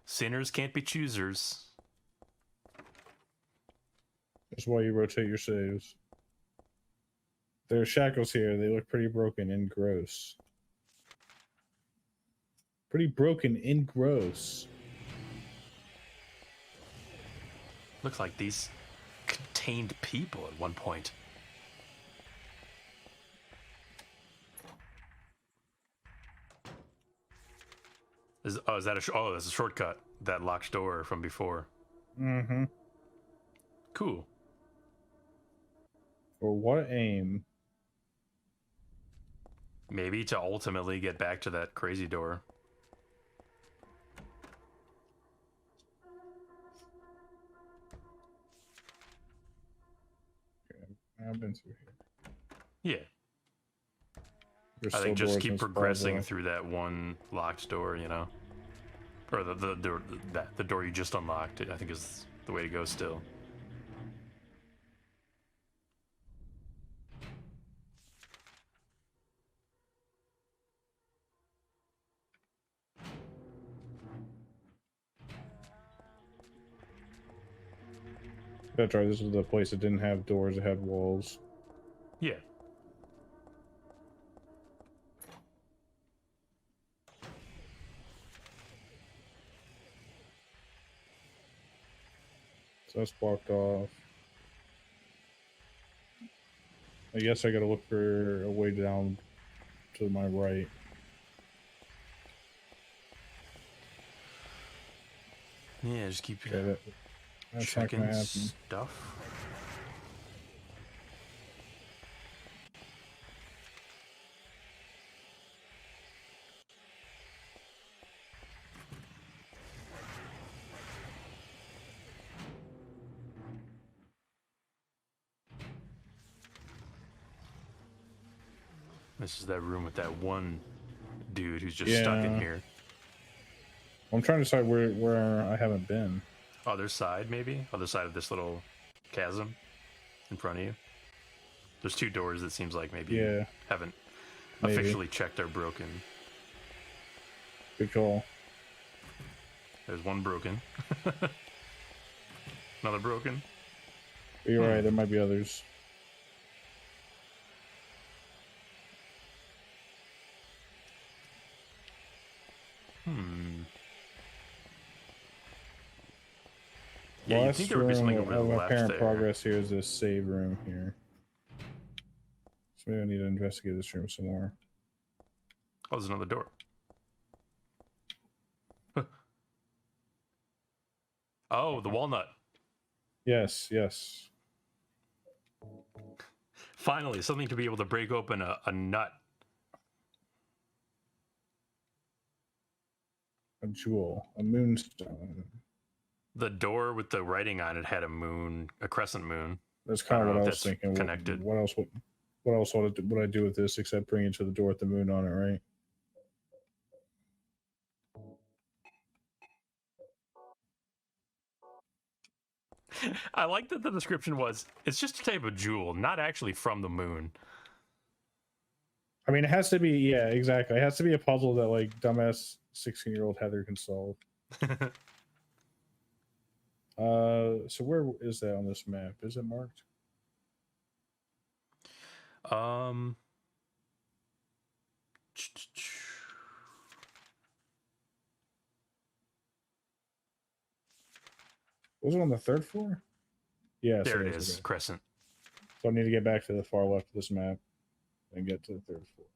Sinners can't be choosers. That's why you rotate your saves. There are shackles here. They look pretty broken and gross. Pretty broken and gross. Looks like these contained people at one point. Is that that's a shortcut. That locked door from before. Mm-hmm. Cool. For what aim? Maybe to ultimately get back to that crazy door. Okay, I've been through here. Yeah. There's I think still just doors in keep this progressing plaza. through that one locked door, you know? Or the door you just unlocked, I think is the way to go still. That's right. This was the place that didn't have doors. It had walls. Yeah. So that's blocked off. I guess I gotta look for a way down to my right. Yeah, just keep Okay, that's checking not gonna happen. stuff. This is that room with that one dude who's just stuck in here. I'm trying to decide where I haven't been. Other side, maybe? Other side of this little chasm in front of you. There's two doors that seems like maybe you haven't officially checked are broken. Good call. There's one broken. Another broken. You're right, there might be others. Yeah, you think there would be something over the left apparent there. Progress here is this save room here. So maybe I need to investigate this room some more. Oh, there's another door. Oh, the walnut. Yes, yes. Finally, something to be able to break open a nut. A jewel, a moonstone. The door with the writing on it had a crescent moon. That's kind of what I was thinking. Connected. What else would I do with this except bring it to the door with the moon on it, right? I like that the description was, it's just a type of jewel, not actually from the moon. I mean, it has to be, yeah, exactly. It has to be a puzzle that, like, dumbass 16-year-old Heather can solve. So where is that on this map? Is it marked? Was it on the third floor? Yes, there it is. Okay. Crescent. So I need to get back to the far left of this map and get to the third floor.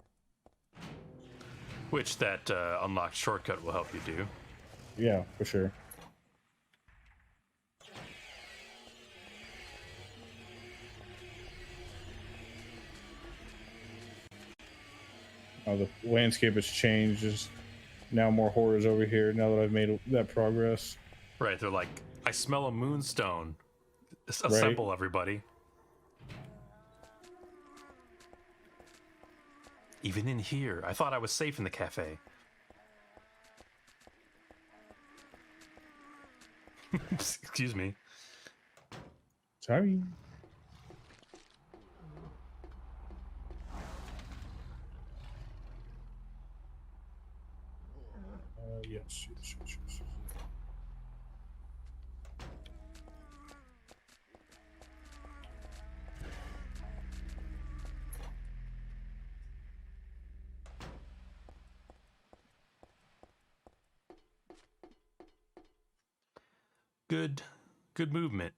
Which that unlocked shortcut will help you do. Yeah, for sure. The landscape has changed. There's now more horrors over here now that I've made that progress. Right, they're like, I smell a moonstone. Assemble, everybody. Even in here, I thought I was safe in the cafe. Excuse me. Sorry. Yes, yes, yes, yes. Good movement.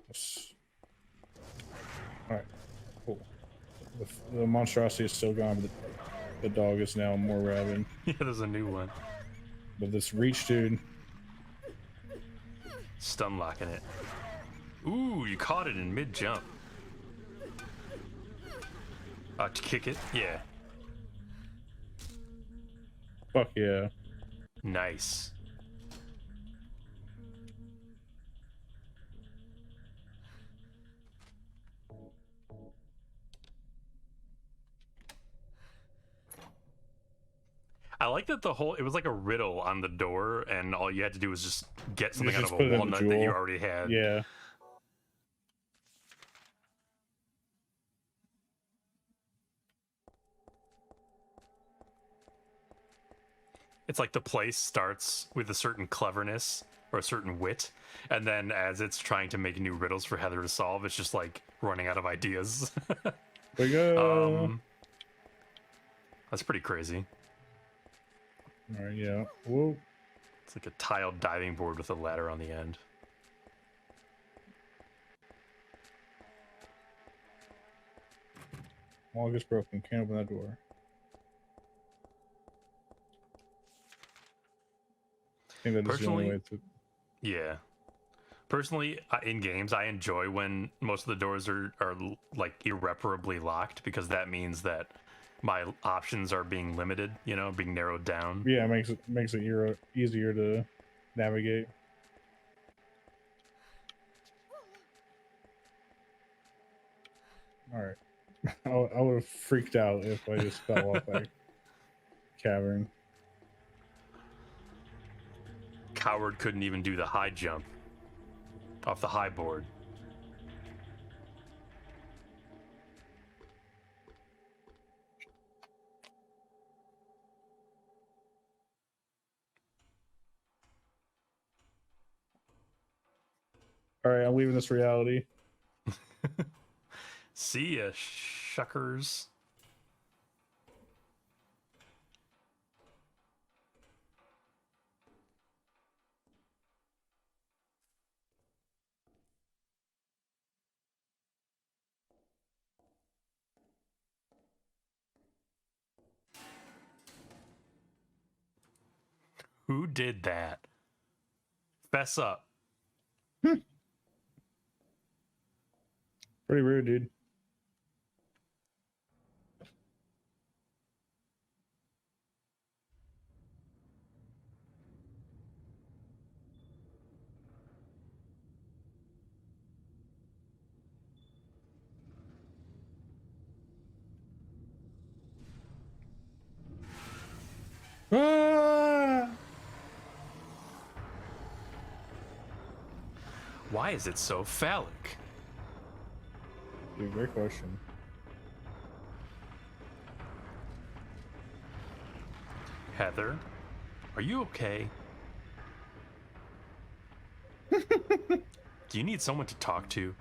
Yes. All right, cool. The monstrosity is still gone, but the dog is now more rabid. Yeah, there's a new one. But this reach dude. Stun locking it. Ooh, you caught it in mid jump. To kick it? Yeah. Fuck yeah. Nice. I like that it was like a riddle on the door, and all you had to do was just get something out of a walnut that you already had. Yeah. It's like the place starts with a certain cleverness or a certain wit, and then as it's trying to make new riddles for Heather to solve, it's just like running out of ideas. There we go. That's pretty crazy. All right, yeah. Whoa. It's like a tiled diving board with a ladder on the end. Log is broken. Can't open that door. I think that is the only way to. Yeah. Personally, in games, I enjoy when most of the doors are like irreparably locked, because that means that my options are being limited, being narrowed down. Yeah, it makes it easier to navigate. All right. I would have freaked out if I just fell off that cavern. Coward couldn't even do the high jump off the high board. All right, I'm leaving this reality. See ya, shuckers. Who did that? Fess up. Pretty rude, dude. Ah! Why is it so phallic? Dude, great question. Heather, are you okay? Do you need someone to talk to?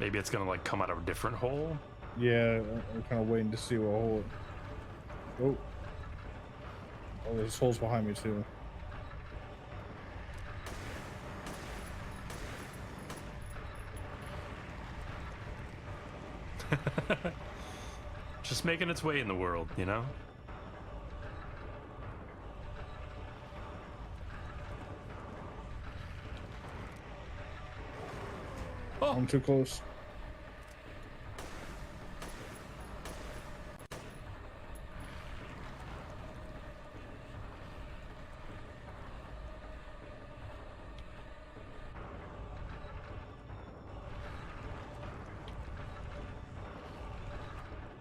Maybe it's gonna like come out of a different hole? Yeah, I'm kind of waiting to see what hole. Oh, there's holes behind me too. Just making its way in the world, Oh, I'm too close.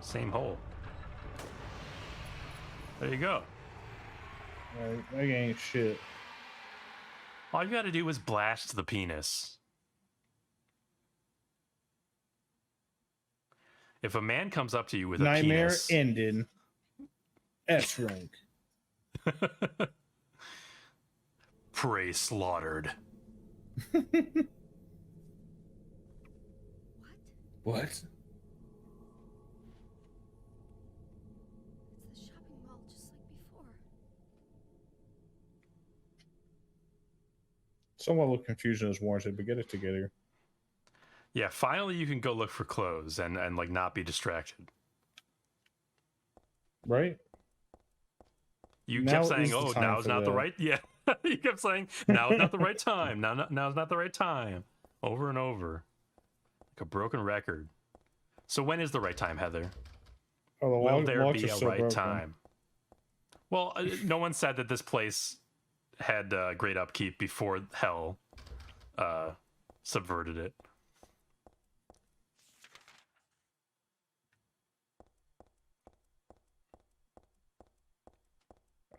same hole. There you go. Alright, that ain't shit. All you gotta do is blast the penis. If a man comes up to you with a Nightmare penis, ending. S rank. prey slaughtered. What? It's the shopping mall just like before. Some level of confusion is warranted, but get it together. Yeah, finally you can go look for clothes and like not be distracted. Right? You Now kept is saying, the "Oh, time now's for not the that." right." Yeah, you kept saying, "Now's not the right time." Now's not the right time, over and over, like a broken record. So when is the right time, Heather? Oh, the Will there locks be are a still right broken. time? Well, no one said that this place had great upkeep before hell subverted it.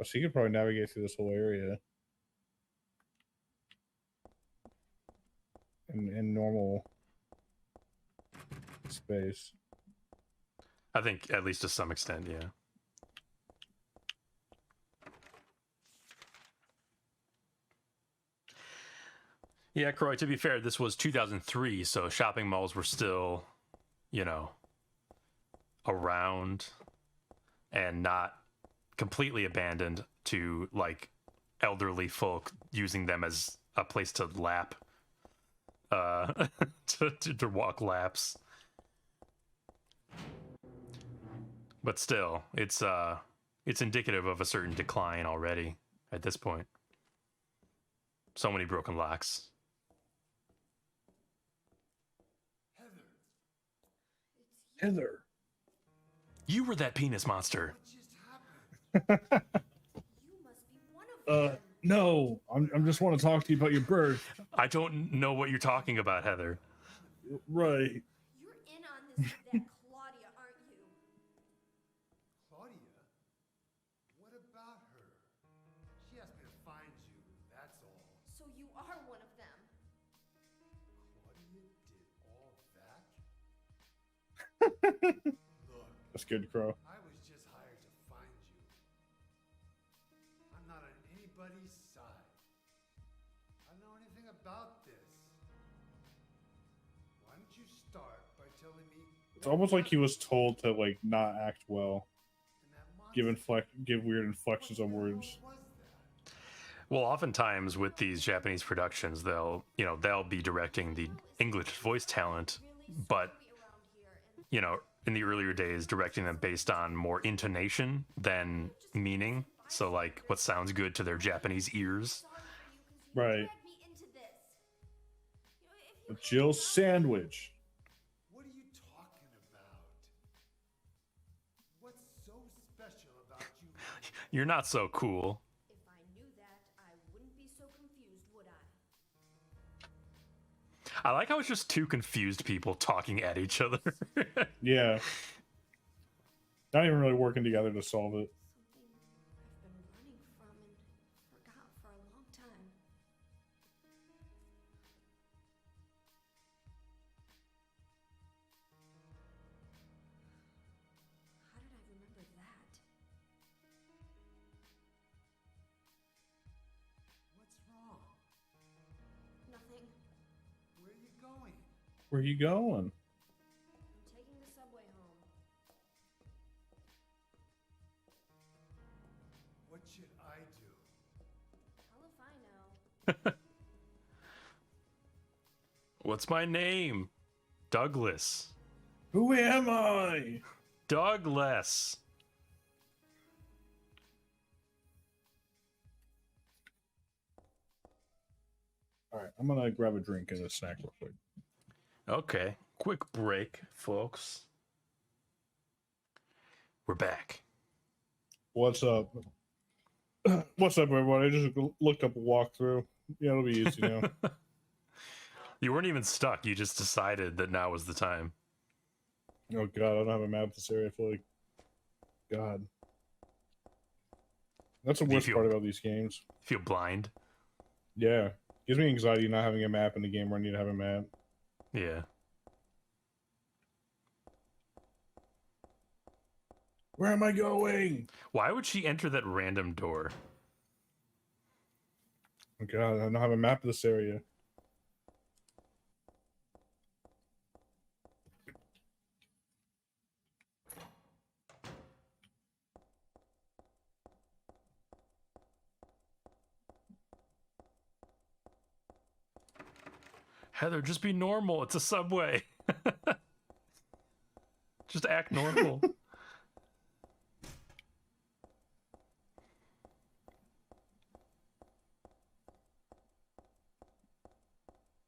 Oh, so you could probably navigate through this whole area in normal space. I think at least to some extent, yeah. Yeah, Croy, to be fair, this was 2003, so shopping malls were still, you know, around and not completely abandoned to like elderly folk using them as a place to lap to walk laps. But still, it's indicative of a certain decline already at this point. So many broken locks. Heather. You were that penis monster. You must be one of them. No. I'm just want to talk to you about your birth. I don't know what you're talking about, Heather. Right. You're in on this with that Claudia, aren't you? Claudia? What about her? She asked me to find you, that's all. So you are one of them. Claudia did all that? Look, That's good, Crow. I was just hired to find you. I'm not on anybody's side. I don't know anything about this. Why don't you start by telling me? It's almost like he was told to like not act well. Give weird inflections on words. Well, oftentimes with these Japanese productions, they'll be directing the English voice talent, but in the earlier days, directing them based on more intonation than meaning. So, like, what sounds good to their Japanese ears. Right. Dragged me into this. A Jill sandwich. What are you talking about? What's so special about you? You're not so cool. If I knew that, I wouldn't be so confused, would I? I like how it's just two confused people talking at each other. Yeah. Not even really working together to solve it. Something I've been running from and forgot for a long time. How did I remember that? What's wrong? Nothing. Where are you going? Where you going? I'm taking the subway home. What should I do? Hell if I know. What's my name? Douglas. Who am I? Douglas. All right, I'm gonna grab a drink and a snack real quick. Okay, quick break, folks. We're back. What's up? What's up, everybody? I just looked up a walkthrough. Yeah, it'll be easy now. You weren't even stuck. You just decided that now was the time. Oh god, I don't have a map of this area. I feel like God. That's the Do you worst feel- part about these games. Feel blind. Yeah. Gives me anxiety not having a map in the game where I need to have a map. Yeah. Where am I going? Why would she enter that random door? Oh god, I don't have a map of this area. Heather, just be normal. It's a subway. Just act normal.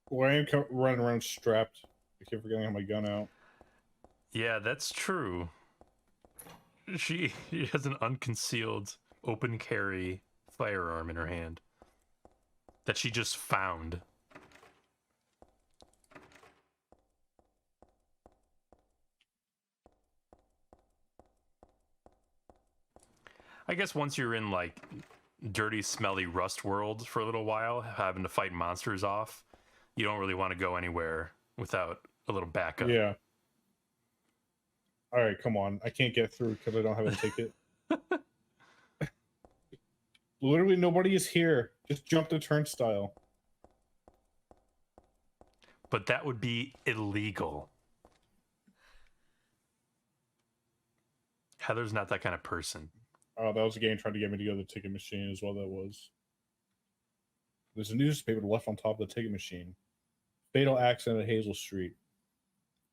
Well, I am running around strapped. I keep forgetting to have my gun out. Yeah, that's true. She has an unconcealed open carry firearm in her hand that she just found. I guess once you're in like dirty, smelly Rust world for a little while, having to fight monsters off, you don't really want to go anywhere without a little backup. Yeah. All right, come on. I can't get through because I don't have a ticket. Literally, nobody is here. Just jump the turnstile. But that would be illegal. Heather's not that kind of person. Oh, that was a game trying to get me to go to the ticket machine as well. That was. There's a newspaper left on top of the ticket machine. Fatal accident at Hazel Street.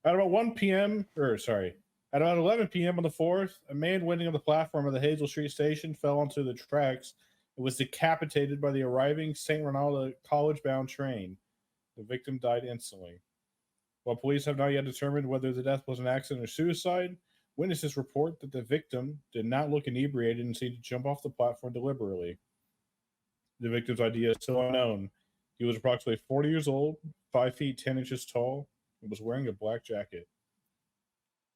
At about 1 p.m. At about 11 p.m. on the 4th, a man waiting on the platform of the Hazel Street station fell onto the tracks and was decapitated by the arriving St. Ronaldo college-bound train. The victim died instantly. While police have not yet determined whether the death was an accident or suicide, witnesses report that the victim did not look inebriated and seemed to jump off the platform deliberately. The victim's ID is still unknown. He was approximately 40 years old, 5 feet 10 inches tall, and was wearing a black jacket.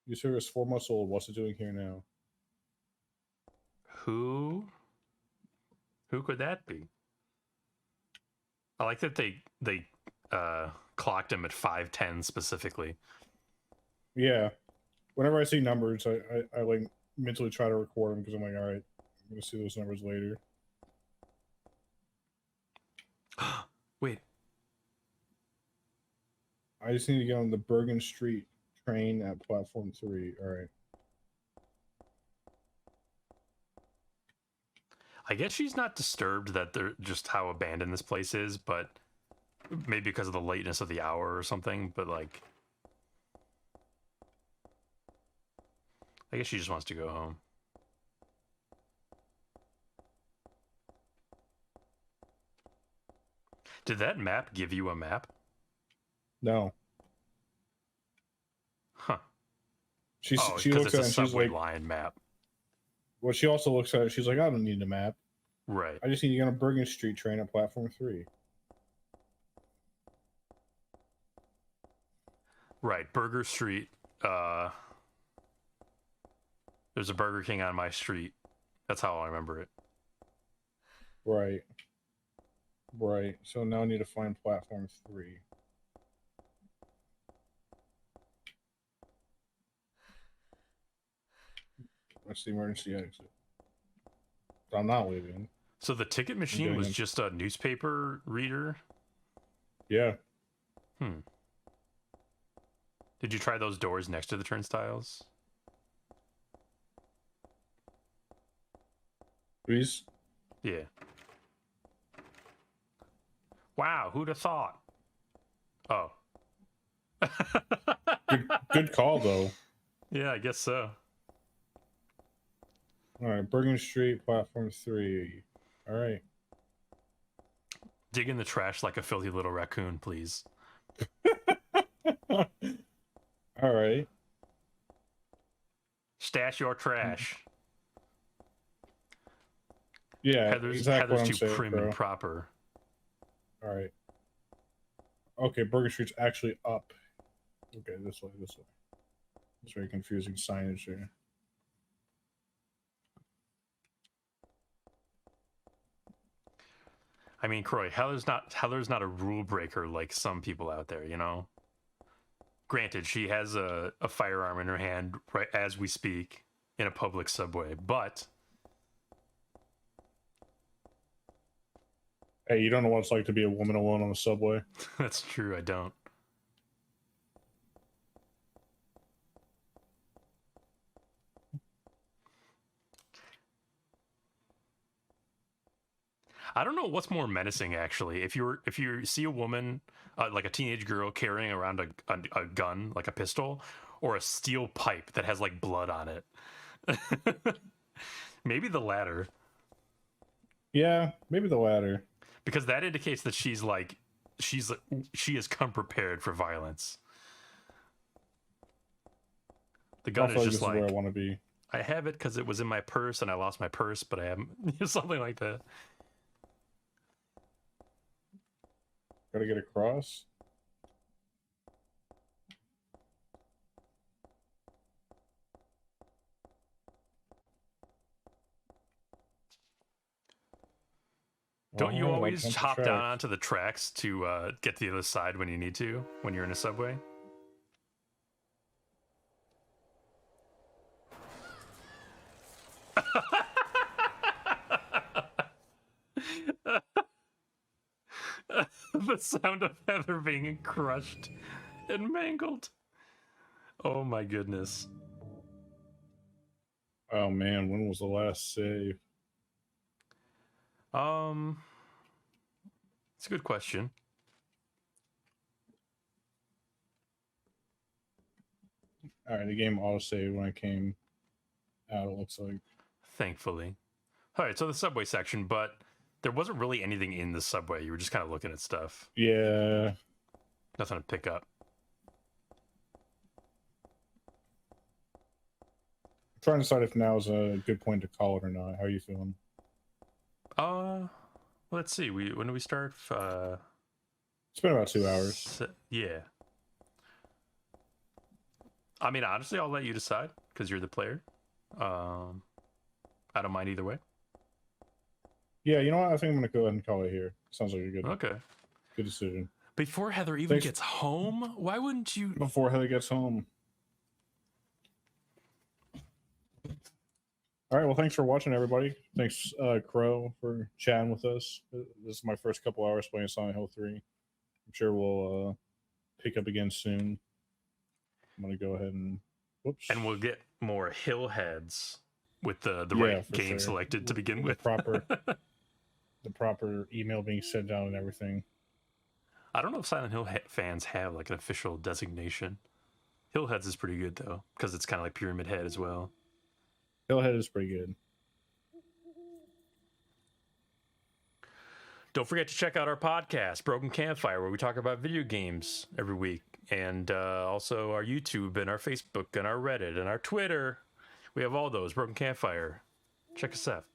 You sir is 4 months old. What's it doing here now? Who could that be? I like that they clocked him at 5'10" specifically. Yeah. Whenever I see numbers, I like mentally try to record them because I'm like, all right, I'm gonna see those numbers later. Wait. I just need to get on the Bergen Street train at platform 3. All right. I guess she's not disturbed that they're just how abandoned this place is, but maybe because of the lateness of the hour or something, but like I guess she just wants to go home. Did that map give you a map? No. Huh. She Because looks it's at a it and she's subway like, line map. well, she also looks at it. She's like, I don't need a map. Right. I just need to get on a Bergen Street train at platform 3. Right. Burger Street. There's a Burger King on my street. That's how I remember it. Right. Right. So now I need to find platform 3. That's the emergency exit. I'm not leaving. So the ticket machine was just a newspaper reader? Yeah. Did you try those doors next to the turnstiles? Please? Yeah. Wow, who'd have thought? Oh. Good call, though. Yeah, I guess so. All right, Bergen Street, platform 3. All right. Dig in the trash like a filthy little raccoon, please. All right. Stash your trash. Yeah, Heather's exactly what I'm too saying, prim bro. and proper. All right. Okay, Bergen Street's actually up. Okay, this way, this way. It's very confusing signage here. I mean, Croy, Heather's not a rule breaker like some people out there, you know. Granted, she has a firearm in her hand right as we speak in a public subway, but Hey, you don't know what it's like to be a woman alone on the subway. that's true. I don't. I don't know what's more menacing, actually. If you see a woman, like a teenage girl carrying around a gun, like a pistol, or a steel pipe that has like blood on it. Maybe the latter, Yeah, maybe the latter. because that indicates that she has come prepared for violence. The I gun feel is like just this is where I like, want to be. I have it because it was in my purse and I lost my purse, but I haven't. Something like that. Gotta get across. Don't you Alright, I'll always jump the hop down track. onto the tracks to get to the other side when you need to, when you're in a subway? The sound of Heather being crushed and mangled. Oh my goodness. Oh man, when was the last save? It's a good question. Alright, the game autosaved when I came out, it looks like. Thankfully. All right, so the subway section, but there wasn't really anything in the subway. You were just kind of looking at stuff. Yeah. Nothing to pick up. I'm trying to decide if now is a good point to call it or not. How are you feeling? Let's see. When do we start? It's been about 2 hours. Yeah. I mean, honestly, I'll let you decide because you're the player. I don't mind either way. Yeah, you know what? I think I'm gonna go ahead and call it here. Sounds like a Okay. good decision. Before Heather even Thanks. gets home, why wouldn't you? Before Heather gets home. All right, well, thanks for watching, everybody. Thanks, Crow, for chatting with us. This is my first couple hours playing Silent Hill 3. I'm sure we'll pick up again soon. I'm gonna go ahead and whoops. And we'll get more hill heads with the Yeah, right for game sure. selected to begin The with. the proper email being sent down and everything. I don't know if Silent Hill fans have like an official designation. Hillheads is pretty good though, because it's kind of like Pyramid Head as well. Hillhead is pretty good. Don't forget to check out our podcast, Broken Campfire, where we talk about video games every week, and also our YouTube and our Facebook and our Reddit and our Twitter. We have all those. Broken Campfire. Check us out.